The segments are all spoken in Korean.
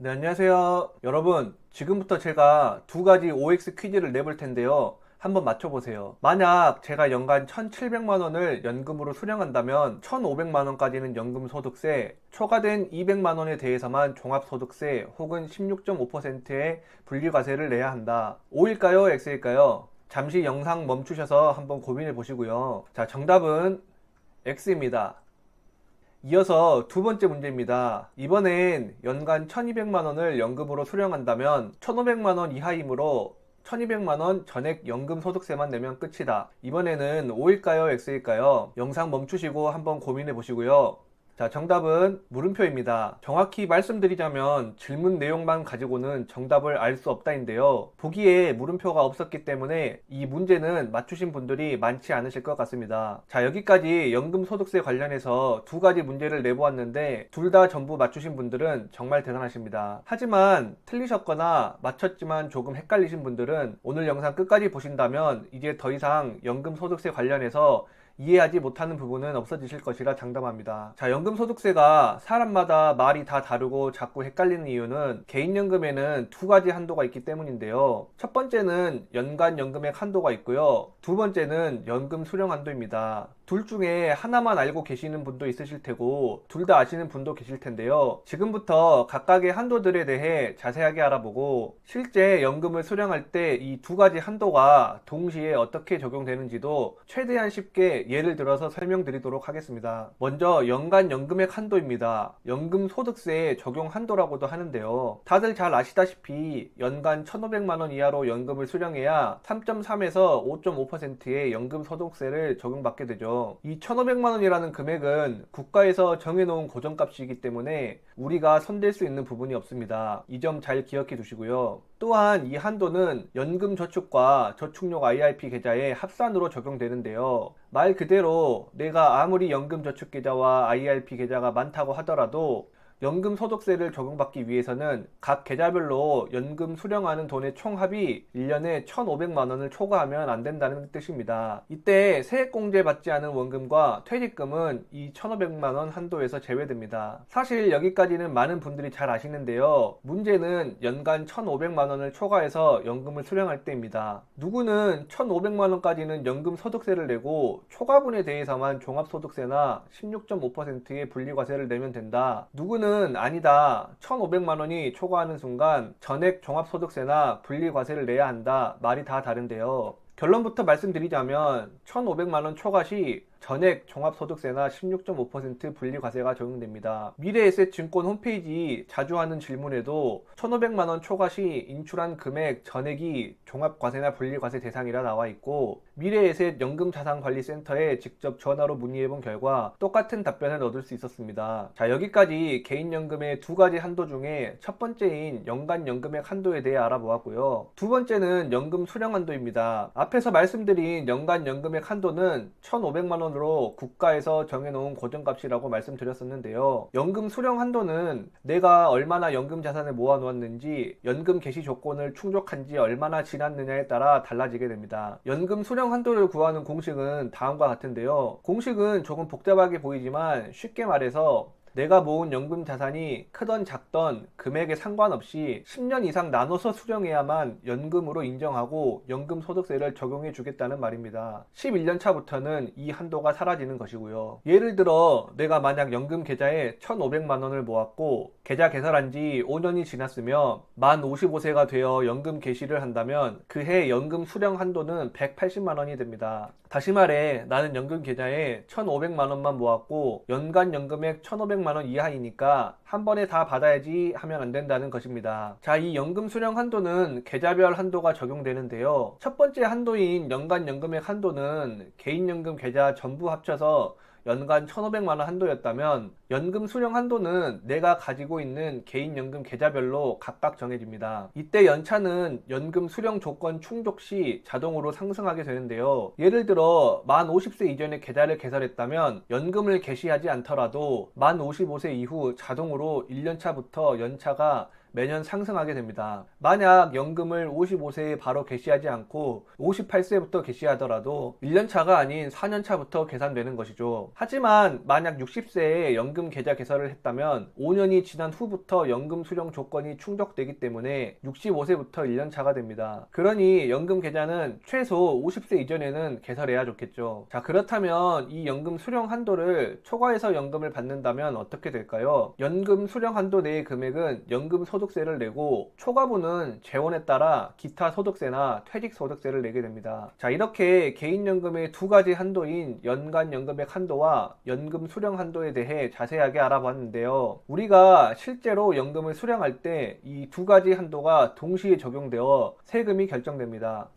네, 안녕하세요. 여러분, 지금부터 제가 두 가지 OX 퀴즈를 내볼 텐데요. 한번 맞춰보세요. 만약 제가 연간 1,700만 원을 연금으로 수령한다면 1,500만 원까지는 연금소득세, 초과된 200만 원에 대해서만 종합소득세 혹은 16.5%의 분리과세를 내야 한다. O일까요? X일까요? 잠시 영상 멈추셔서 한번 고민해 보시고요. 자, 정답은 X입니다. 이어서 두 번째 문제입니다. 이번엔 연간 1200만 원을 연금으로 수령한다면 1500만 원 이하이므로 1200만 원 전액 연금 소득세만 내면 끝이다. 이번에는 O일까요? X일까요? 영상 멈추시고 한번 고민해 보시고요. 자, 정답은 물음표입니다. 정확히 말씀드리자면 질문 내용만 가지고는 정답을 알 수 없다인데요. 보기에 물음표가 없었기 때문에 이 문제는 맞추신 분들이 많지 않으실 것 같습니다. 자, 여기까지 연금소득세 관련해서 두 가지 문제를 내보았는데 둘 다 전부 맞추신 분들은 정말 대단하십니다. 하지만 틀리셨거나 맞췄지만 조금 헷갈리신 분들은 오늘 영상 끝까지 보신다면 이제 더 이상 연금소득세 관련해서 이해하지 못하는 부분은 없어지실 것이라 장담합니다. 자, 연금소득세가 사람마다 말이 다 다르고 자꾸 헷갈리는 이유는 개인연금에는 두 가지 한도가 있기 때문인데요. 첫 번째는 연간 연금액 한도가 있고요. 두 번째는 연금 수령 한도입니다. 둘 중에 하나만 알고 계시는 분도 있으실 테고 둘 다 아시는 분도 계실 텐데요. 지금부터 각각의 한도들에 대해 자세하게 알아보고 실제 연금을 수령할 때 이 두 가지 한도가 동시에 어떻게 적용되는지도 최대한 쉽게 예를 들어서 설명드리도록 하겠습니다. 먼저 연간 연금액 한도입니다. 연금 소득세 적용 한도라고도 하는데요. 다들 잘 아시다시피 연간 1,500만 원 이하로 연금을 수령해야 3.3에서 5.5%의 연금 소득세를 적용받게 되죠. 이 1,500만 원이라는 금액은 국가에서 정해놓은 고정값이기 때문에 우리가 손댈 수 있는 부분이 없습니다. 이 점 잘 기억해 두시고요. 또한 이 한도는 연금저축과 저축용 IRP 계좌의 합산으로 적용되는데요. 말 그대로 내가 아무리 연금저축계좌와 IRP 계좌가 많다고 하더라도 연금 소득세를 적용받기 위해서는 각 계좌별로 연금 수령하는 돈의 총합이 1년에 1,500만 원을 초과하면 안 된다는 뜻입니다. 이때 세액공제 받지 않은 원금과 퇴직금은 이 1,500만 원 한도에서 제외됩니다. 사실 여기까지는 많은 분들이 잘 아시는데요. 문제는 연간 1,500만 원을 초과해서 연금을 수령할 때입니다. 누구는 1,500만 원까지는 연금 소득세를 내고 초과분에 대해서만 종합소득세나 16.5%의 분리과세를 내면 된다. 누구는 아니다. 1,500만 원이 초과하는 순간 전액 종합소득세나 분리과세를 내야 한다. 말이 다 다른데요. 결론부터 말씀드리자면 1,500만 원 초과 시 전액 종합소득세나 16.5% 분리과세가 적용됩니다. 미래에셋증권 홈페이지 자주 하는 질문에도 1,500만 원 초과 시 인출한 금액 전액이 종합과세나 분리과세 대상이라 나와 있고 미래에셋 연금자산관리센터에 직접 전화로 문의해본 결과 똑같은 답변을 얻을 수 있었습니다. 자, 여기까지 개인연금의 두 가지 한도 중에 첫 번째인 연간 연금액 한도에 대해 알아보았고요. 두 번째는 연금 수령 한도입니다. 앞에서 말씀드린 연간 연금액 한도는 1,500만 원으로 국가에서 정해놓은 고정값이라고 말씀드렸었는데요. 연금 수령 한도는 내가 얼마나 연금 자산을 모아놓았는지 연금 개시 조건을 충족한지 얼마나 지났느냐에 따라 달라지게 됩니다. 연금 수령 한도를 구하는 공식은 다음과 같은데요. 공식은 조금 복잡하게 보이지만 쉽게 말해서 내가 모은 연금 자산이 크던 작던 금액에 상관없이 10년 이상 나눠서 수령해야만 연금으로 인정하고 연금 소득세를 적용해 주겠다는 말입니다. 11년 차부터는 이 한도가 사라지는 것이고요. 예를 들어 내가 만약 연금 계좌에 1,500만 원을 모았고 계좌 개설한 지 5년이 지났으며 만 55세가 되어 연금 개시를 한다면 그해 연금 수령 한도는 180만 원이 됩니다. 다시 말해 나는 연금 계좌에 1,500만 원만 모았고 연간 연금액 1,500만 원 이하이니까 한 번에 다 받아야지 하면 안 된다는 것입니다. 자, 이 연금 수령 한도는 계좌별 한도가 적용되는데요. 첫 번째 한도인 연간 연금액 한도는 개인연금 계좌 전부 합쳐서 연간 1,500만 원 한도였다면 연금 수령 한도는 내가 가지고 있는 개인연금 계좌별로 각각 정해집니다. 이때 연차는 연금 수령 조건 충족 시 자동으로 상승하게 되는데요. 예를 들어 만 50세 이전에 계좌를 개설했다면 연금을 개시하지 않더라도 만 55세 이후 자동으로 1년차부터 연차가 매년 상승하게 됩니다. 만약 연금을 55세에 바로 개시하지 않고 58세부터 개시하더라도 1년차가 아닌 4년차부터 계산되는 것이죠. 하지만 만약 60세에 연금 연금 계좌 개설을 했다면 5년이 지난 후부터 연금 수령 조건이 충족되기 때문에 65세부터 1년 차가 됩니다. 그러니 연금 계좌는 최소 50세 이전에는 개설해야 좋겠죠. 자, 그렇다면 이 연금 수령 한도를 초과해서 연금을 받는다면 어떻게 될까요? 연금 수령 한도 내의 금액은 연금 소득세를 내고 초과분은 재원에 따라 기타 소득세나 퇴직 소득세를 내게 됩니다. 자, 이렇게 개인연금의 두 가지 한도인 연간 연금액 한도와 연금 수령 한도에 대해 자세하게 알아봤는데요. 우리가 실제로 연금을 수령할 때 이 두 가지 한도가 동시에 적용되어 세금이 결정됩니다.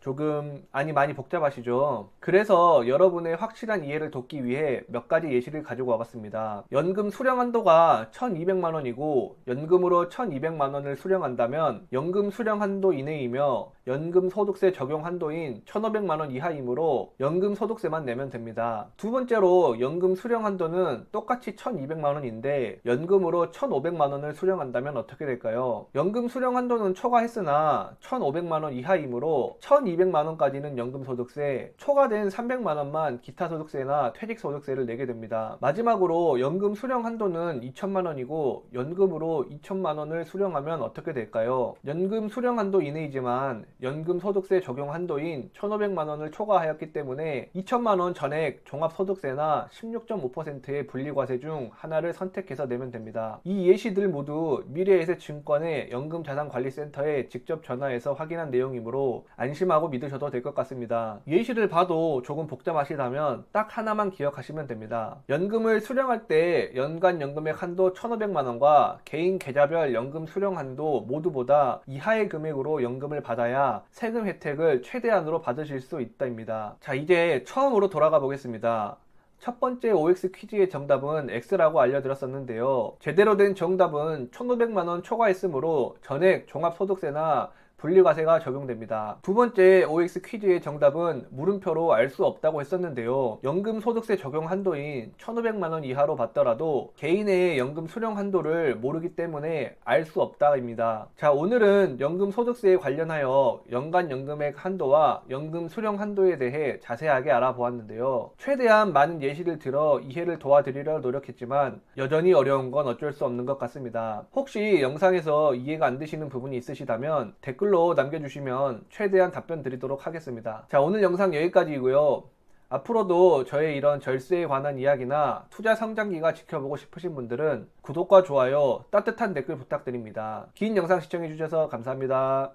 많이 복잡하시죠? 그래서 여러분의 확실한 이해를 돕기 위해 몇 가지 예시를 가지고 와봤습니다. 연금 수령 한도가 1200만 원이고 연금으로 1200만 원을 수령한다면 연금 수령 한도 이내이며 연금 소득세 적용 한도인 1500만 원 이하이므로 연금 소득세만 내면 됩니다. 두 번째로 연금 수령 한도는 똑같이 1200만 원인데 연금으로 1500만 원을 수령한다면 어떻게 될까요? 연금 수령 한도는 초과했으나 1500만 원 이하이므로 1200만 원까지는 연금 소득세, 초과된 300만 원만 기타 소득세나 퇴직 소득세를 내게 됩니다. 마지막으로 연금 수령 한도는 2천만 원이고 연금으로 2천만 원을 수령하면 어떻게 될까요? 연금 수령 한도 이내이지만 연금 소득세 적용 한도인 1500만 원을 초과하였기 때문에 2천만 원 전액 종합소득세나 16.5%의 분리과세 중 하나를 선택해서 내면 됩니다. 이 예시들 모두 미래에셋증권의 연금자산관리센터에 직접 전화해서 확인한 내용이므로 안심하고 믿으셔도 될 것 같습니다. 예시를 봐도 조금 복잡하시다면 딱 하나만 기억하시면 됩니다. 연금을 수령할 때 연간 연금액 한도 1500만 원과 개인 계좌별 연금 수령 한도 모두보다 이하의 금액으로 연금을 받아야 세금 혜택을 최대한으로 받으실 수 있다입니다. 자, 이제 처음으로 돌아가 보겠습니다. 첫 번째 OX 퀴즈의 정답은 X라고 알려드렸었는데요. 제대로 된 정답은 1500만 원 초과했으므로 전액 종합소득세나 분리과세가 적용됩니다. 두 번째 OX 퀴즈의 정답은 물음표로 알 수 없다고 했었는데요. 연금 소득세 적용 한도인 1500만 원 이하로 받더라도 개인의 연금 수령 한도를 모르기 때문에 알 수 없다입니다. 자, 오늘은 연금 소득세에 관련하여 연간 연금액 한도와 연금 수령 한도에 대해 자세하게 알아보았는데요. 최대한 많은 예시를 들어 이해를 도와드리려 노력했지만 여전히 어려운 건 어쩔 수 없는 것 같습니다. 혹시 영상에서 이해가 안 되시는 부분이 있으시다면 댓글로 남겨주시면 최대한 답변 드리도록 하겠습니다. 자, 오늘 영상 여기까지이고요. 앞으로도 저의 이런 절세에 관한 이야기나 투자 성장기가 지켜보고 싶으신 분들은 구독과 좋아요, 따뜻한 댓글 부탁드립니다. 긴 영상 시청해주셔서 감사합니다.